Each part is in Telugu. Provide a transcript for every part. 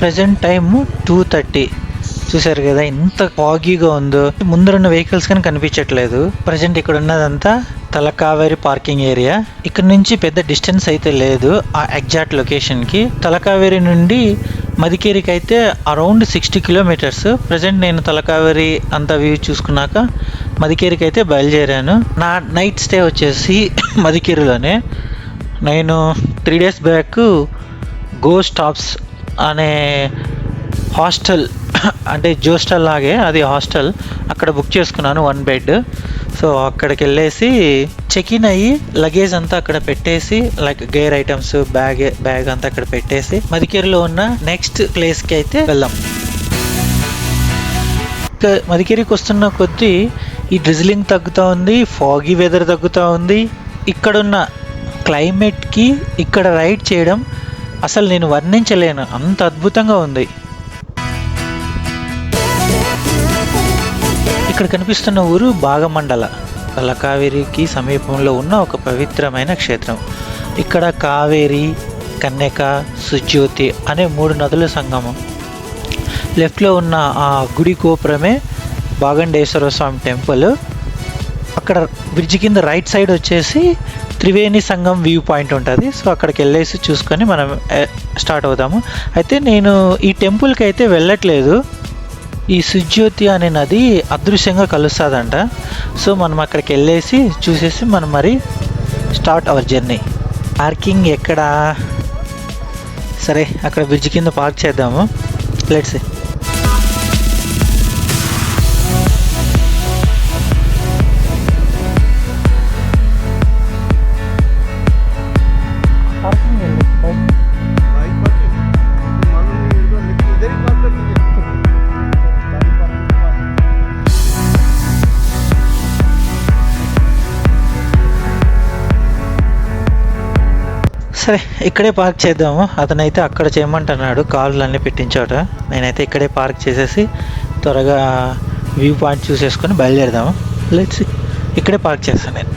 Present time 2:30. చూసారు కదా ఎంత ఫాగీగా ఉందో, ముందరున్న వెహికల్స్ కానీ కనిపించట్లేదు. ప్రజెంట్ ఇక్కడ ఉన్నదంతా తలకావేరి పార్కింగ్ ఏరియా. ఇక్కడ నుంచి పెద్ద డిస్టెన్స్ అయితే లేదు ఆ ఎగ్జాక్ట్ లొకేషన్కి. తలకావేరి నుండి మదికేరికి అయితే అరౌండ్ 60 కిలోమీటర్స్. ప్రజెంట్ నేను తలకావేరి అంతా వ్యూ చూసుకున్నాక మదికేరికి అయితే బయలుదేరాను. నా నైట్ స్టే వచ్చేసి మదికేరిలోనే. నేను 3 days బ్యాక్ గో స్టాప్స్ అనే హాస్టల్, అంటే జోస్టల్ లాగే అది హాస్టల్, అక్కడ బుక్ చేసుకున్నాను 1 bed. సో అక్కడికి వెళ్ళేసి చెక్ ఇన్ అయ్యి లగేజ్ అంతా అక్కడ పెట్టేసి, లైక్ గేర్ ఐటమ్స్, బ్యాగ్ అంతా అక్కడ పెట్టేసి మదికేరిలో ఉన్న నెక్స్ట్ ప్లేస్కి అయితే వెళ్దాం. మదికేరికి వస్తున్న కొద్దీ ఈ డ్రిజిలింగ్ తగ్గుతూ ఉంది, ఫాగీ వెదర్ తగ్గుతూ ఉంది. ఇక్కడున్న క్లైమేట్కి ఇక్కడ రైడ్ చేయడం అసలు నేను వర్ణించలేను, అంత అద్భుతంగా ఉంది. ఇక్కడ కనిపిస్తున్న ఊరు భాగమండల, తలకావేరికి సమీపంలో ఉన్న ఒక పవిత్రమైన క్షేత్రం. ఇక్కడ కావేరి, కన్యక, సుజ్యోతి అనే 3 నదుల సంగమం. లెఫ్ట్లో ఉన్న ఆ గుడి గోపురమే భాగండేశ్వర స్వామి టెంపుల్. అక్కడ బ్రిడ్జ్ కింద రైట్ సైడ్ వచ్చేసి త్రివేణి సంగం వ్యూ పాయింట్ ఉంటుంది. సో అక్కడికి వెళ్ళేసి చూసుకొని మనం స్టార్ట్ అవుతాము. అయితే నేను ఈ టెంపుల్కి అయితే వెళ్ళట్లేదు. ఈ సుజ్యోతి అనే నది అదృశ్యంగా కలుస్తుందంట. సో మనం అక్కడికి వెళ్ళేసి చూసేసి మనం మరి స్టార్ట్ అవర్ జర్నీ. పార్కింగ్ ఎక్కడ? సరే అక్కడ బ్రిడ్జ్ కింద పార్క్ చేద్దాము. లెట్స్ సరే ఇక్కడే పార్క్ చేద్దాము. అతనైతే అక్కడ చేయమంటున్నాడు కార్లు అన్నీ పెట్టించోట. నేనైతే ఇక్కడే పార్క్ చేసేసి త్వరగా వ్యూ పాయింట్ చూసేసుకొని బయలుదేరదాము. లెట్స్ ఇక్కడే పార్క్ చేస్తాను నేను.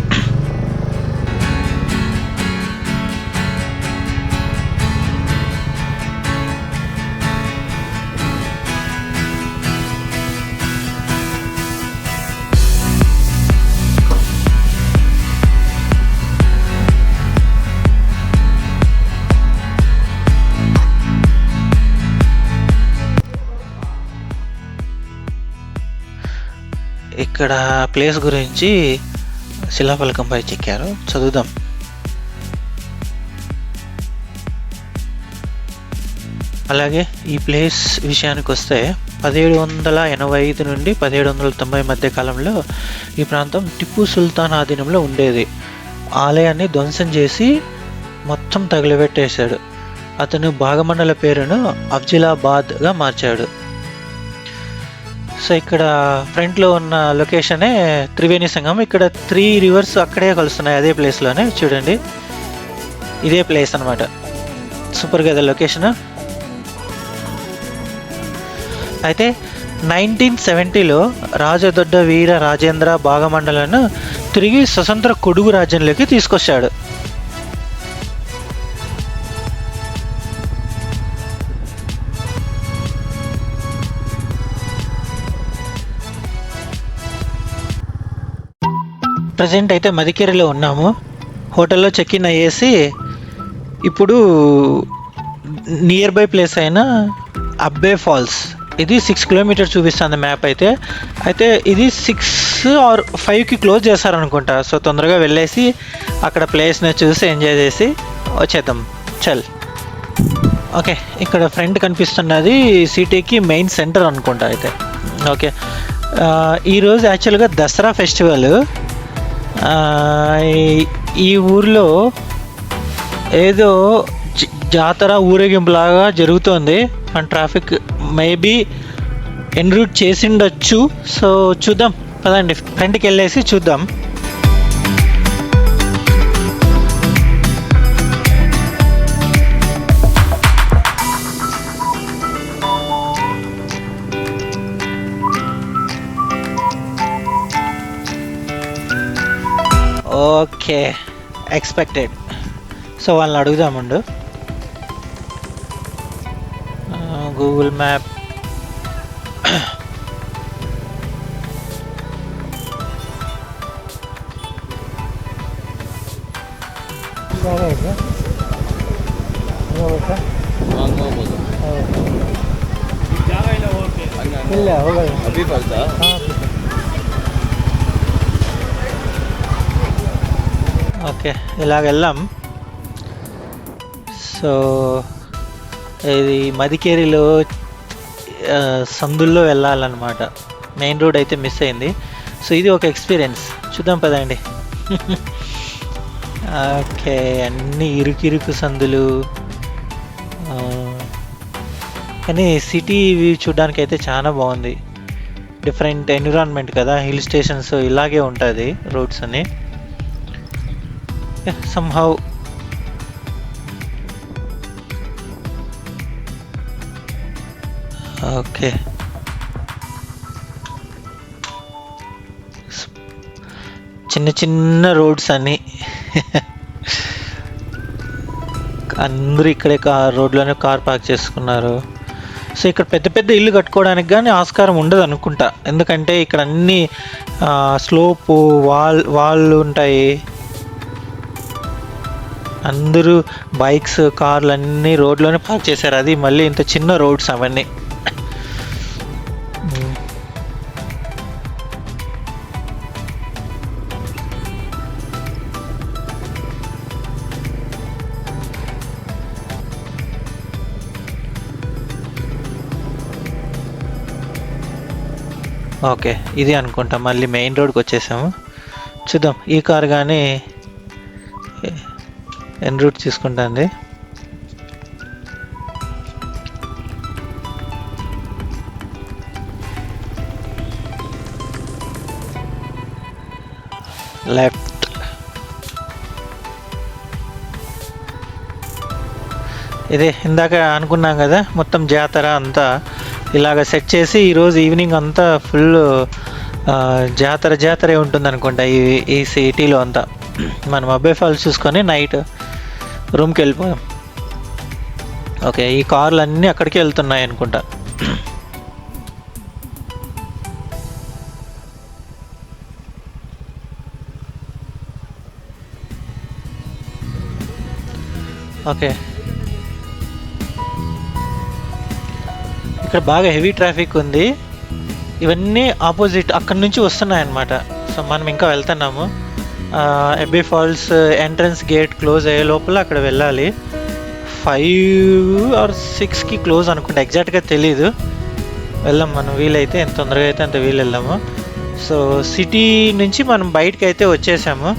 ఇక్కడ ప్లేస్ గురించి శిలాఫలకంపై చెక్కారు, చదువుదాం. అలాగే ఈ ప్లేస్ విషయానికి వస్తే 1785 నుండి 1790 మధ్య కాలంలో ఈ ప్రాంతం టిప్పు సుల్తాన్ ఆధీనంలో ఉండేది. ఆలయాన్ని ధ్వంసం చేసి మొత్తం తగిలిపెట్టేశాడు. అతను భాగమండల పేరును అఫ్జిలాబాద్గా మార్చాడు. సో ఇక్కడ ఫ్రంట్లో ఉన్న లొకేషనే త్రివేణి సంగమం. ఇక్కడ 3 rivers అక్కడే కలుస్తున్నాయి, అదే ప్లేస్లోనే. చూడండి ఇదే ప్లేస్ అనమాట. సూపర్ కదా లొకేషన్. అయితే 1970లో రాజదొడ్డ వీర రాజేంద్ర భాగమండలను తిరిగి స్వతంత్ర కొడుగు రాజ్యంలోకి తీసుకొచ్చాడు. ప్రజెంట్ అయితే మదికేరిలో ఉన్నాము. హోటల్లో చెక్ ఇన్ అయ్యేసి ఇప్పుడు నియర్ బై ప్లేస్ అయిన అబ్బే ఫాల్స్, ఇది 6 kilometers చూపిస్తుంది మ్యాప్ అయితే. ఇది 6 or 5కి క్లోజ్ చేస్తారనుకుంటా. సో తొందరగా వెళ్ళేసి అక్కడ ప్లేస్ని చూసి ఎంజాయ్ చేసి వచ్చేద్దాం. చల్. ఓకే, ఇక్కడ ఫ్రంట్ కనిపిస్తున్నది సిటీకి మెయిన్ సెంటర్ అనుకుంటా అయితే. ఓకే, ఈరోజు యాక్చువల్గా దసరా ఫెస్టివల్. ఈ ఊర్లో ఏదో జాతర ఊరేగింపులాగా జరుగుతోంది. అండ్ ట్రాఫిక్ మేబీ ఎన్రూట్ చేసిండొచ్చు. సో చూద్దాం పదండి, ఫ్రంట్కి వెళ్ళేసి చూద్దాం. Okay, expected. సో వాళ్ళని అడుగుదామండు. Google map. ಇಲ್ಲ ಹೋಗಲ್ಲ. ఓకే, ఇలాగ వెళ్ళాం. సో ఇది మదికేరిలో సందుల్లో వెళ్ళాలన్నమాట. మెయిన్ రోడ్ అయితే మిస్ అయింది. సో ఇది ఒక ఎక్స్పీరియన్స్. చూద్దాం పదండి. ఓకే, అన్నీ ఇరుకు సందులు. కానీ సిటీ వ్యూ చూడడానికి అయితే చాలా బాగుంది. డిఫరెంట్ ఎన్విరాన్మెంట్ కదా, హిల్ స్టేషన్స్ ఇలాగే ఉంటుంది రోడ్స్ అని. somehow okay. చిన్న చిన్న రోడ్స్ అని అందరూ ఇక్కడే రోడ్లోనే కార్ పార్క్ చేసుకున్నారు. సో ఇక్కడ పెద్ద పెద్ద ఇల్లు కట్టుకోవడానికి కానీ ఆస్కారం ఉండదు అనుకుంటా, ఎందుకంటే ఇక్కడ అన్నీ స్లోపు వాళ్ళు ఉంటాయి. అందరూ బైక్స్ కార్లు అన్నీ రోడ్లోనే పార్క్ చేశారు. అది మళ్ళీ ఇంత చిన్న రోడ్స్ అవన్నీ. ఓకే, ఇది అనుకుంటా మళ్ళీ మెయిన్ రోడ్కి వచ్చేసాము. చూద్దాం ఈ కార్ కానీ ఎన్ రూట్ తీసుకుంటుంది. లెఫ్ట్. ఇదే ఇందాక అనుకున్నాం కదా, మొత్తం జాతర అంతా ఇలాగ సెట్ చేసి ఈరోజు ఈవినింగ్ అంతా ఫుల్ జాతరే ఉంటుంది అనుకుంటా ఈ సిటీలో అంతా. మనం అబ్బాయి ఫాల్స్ చూసుకొని నైట్ రూమ్కి వెళ్ళిపోయాం. ఓకే, ఈ కార్లు అన్నీ అక్కడికి వెళ్తున్నాయి అనుకుంటా. ఓకే, ఇక్కడ బాగా హెవీ ట్రాఫిక్ ఉంది. ఇవన్నీ ఆపోజిట్ అక్కడి నుంచి వస్తున్నాయి అన్నమాట. సో మనం ఇంకా వెళ్తున్నాము. అబ్బే ఫాల్స్ ఎంట్రన్స్ గేట్ క్లోజ్ అయ్యే లోపల అక్కడ వెళ్ళాలి. 5 or 6కి క్లోజ్ అనుకుంటా, ఎగ్జాక్ట్గా తెలీదు. వెళ్ళాం మనం, వీలైతే ఎంత తొందరగా అయితే అంత వీలు వెళ్ళాము. సో సిటీ నుంచి మనం బయటకి అయితే వచ్చేసాము.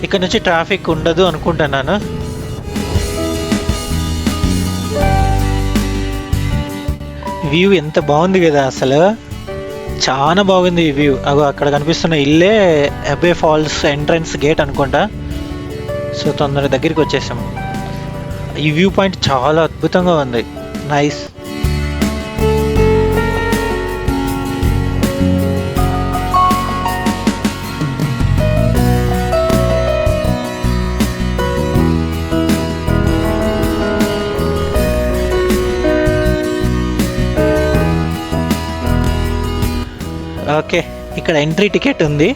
ఇక్కడ నుంచి ట్రాఫిక్ ఉండదు అనుకుంటున్నాను. వ్యూ ఎంత బాగుంది కదా, అసలు చాలా బాగుంది ఈ వ్యూ. అక్కడ కనిపిస్తున్న ఇల్లే అబ్బే ఫాల్స్ ఎంట్రన్స్ గేట్ అనుకుంటా. సో తొందరగా దగ్గరికి వచ్చేసాము. ఈ వ్యూ పాయింట్ చాలా అద్భుతంగా ఉంది. నైస్. ఓకే, ఇక్కడ ఎంట్రీ టికెట్ ఉంది.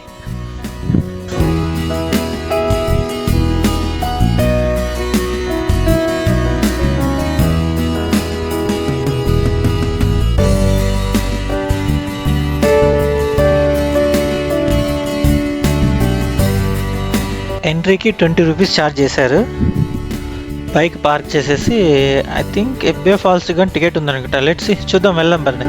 ఎంట్రీకి 20 రూపీస్ ఛార్జ్ చేశారు. బైక్ పార్క్ చేసేసి ఐ థింక్ అబ్బే ఫాల్స్ కానీ టికెట్ ఉందనుకుంటా. లెట్స్ సీ, చూద్దాం, వెళ్దాం బర్ని.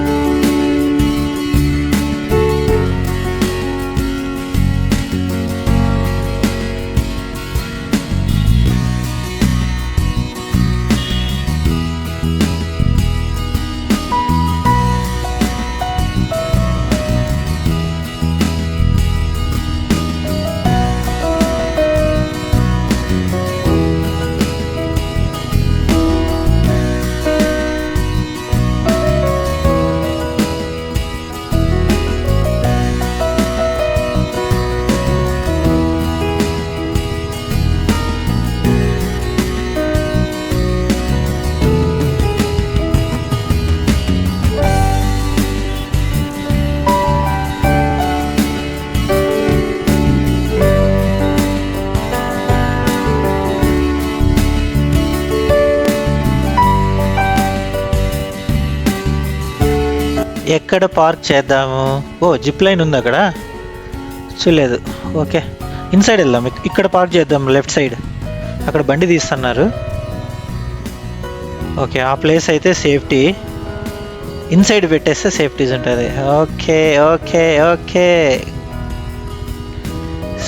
ఎక్కడ పార్క్ చేద్దాము? ఓ జిప్ లైన్ ఉంది అక్కడ, చూడలేదు. ఓకే, ఇన్సైడ్ వెళ్దాం. ఇక్కడ పార్క్ చేద్దాం, లెఫ్ట్ సైడ్. అక్కడ బండి తీస్తున్నారు. ఓకే, ఆ ప్లేస్ అయితే సేఫ్టీ. ఇన్సైడ్ పెట్టేస్తే సేఫ్టీస్ ఉంటుంది. Okay okay okay,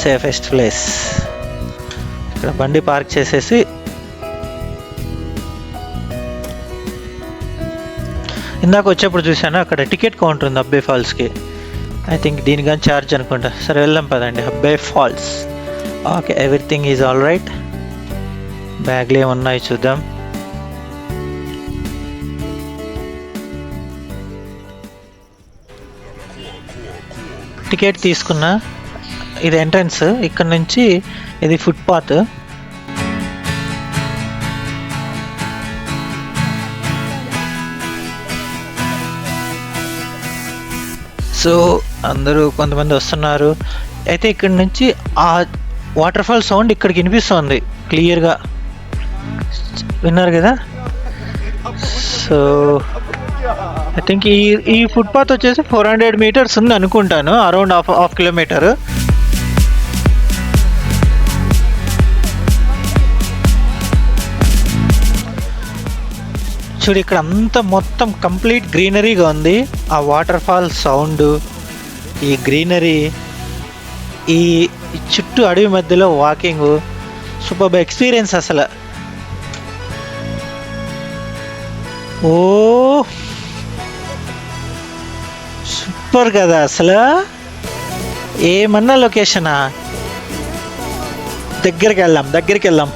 safest place. ఇక్కడ బండి పార్క్ చేసేసి ఇందాక వచ్చేప్పుడు చూసాను అక్కడ టికెట్ కౌంటర్ ఉంది అబ్బే ఫాల్స్కి. ఐ థింక్ దీనికని ఛార్జ్ అనుకుంటా. సరే వెళ్దాం పదండి, Abbey falls. Okay, everything is all right. బ్యాగ్లు ఏమున్నాయి చూద్దాం. టికెట్ తీసుకున్నా. ఇది ఎంట్రన్స్, ఇక్కడ నుంచి ఇది ఫుట్పాత్. సో అందరూ కొంతమంది వస్తున్నారు. అయితే ఇక్కడ నుంచి ఆ వాటర్ ఫాల్ సౌండ్ ఇక్కడికి వినిపిస్తుంది క్లియర్గా, విన్నారు కదా. సో ఐ థింక్ ఈ ఫుట్పాత్ వచ్చేసి 400 మీటర్స్ ఉంది అనుకుంటాను, అరౌండ్ హాఫ్ కిలోమీటర్. చూడు ఇక్కడ అంతా మొత్తం కంప్లీట్ గ్రీనరీగా ఉంది. ఆ వాటర్ ఫాల్ సౌండ్, ఈ గ్రీనరీ, ఈ చుట్టూ అడవి మధ్యలో వాకింగ్, సూపర్ ఎక్స్పీరియన్స్ అసలు. ఓ సూపర్ కదా అసలు, ఏమన్నా లొకేషనా. దగ్గరికి వెళ్దాం.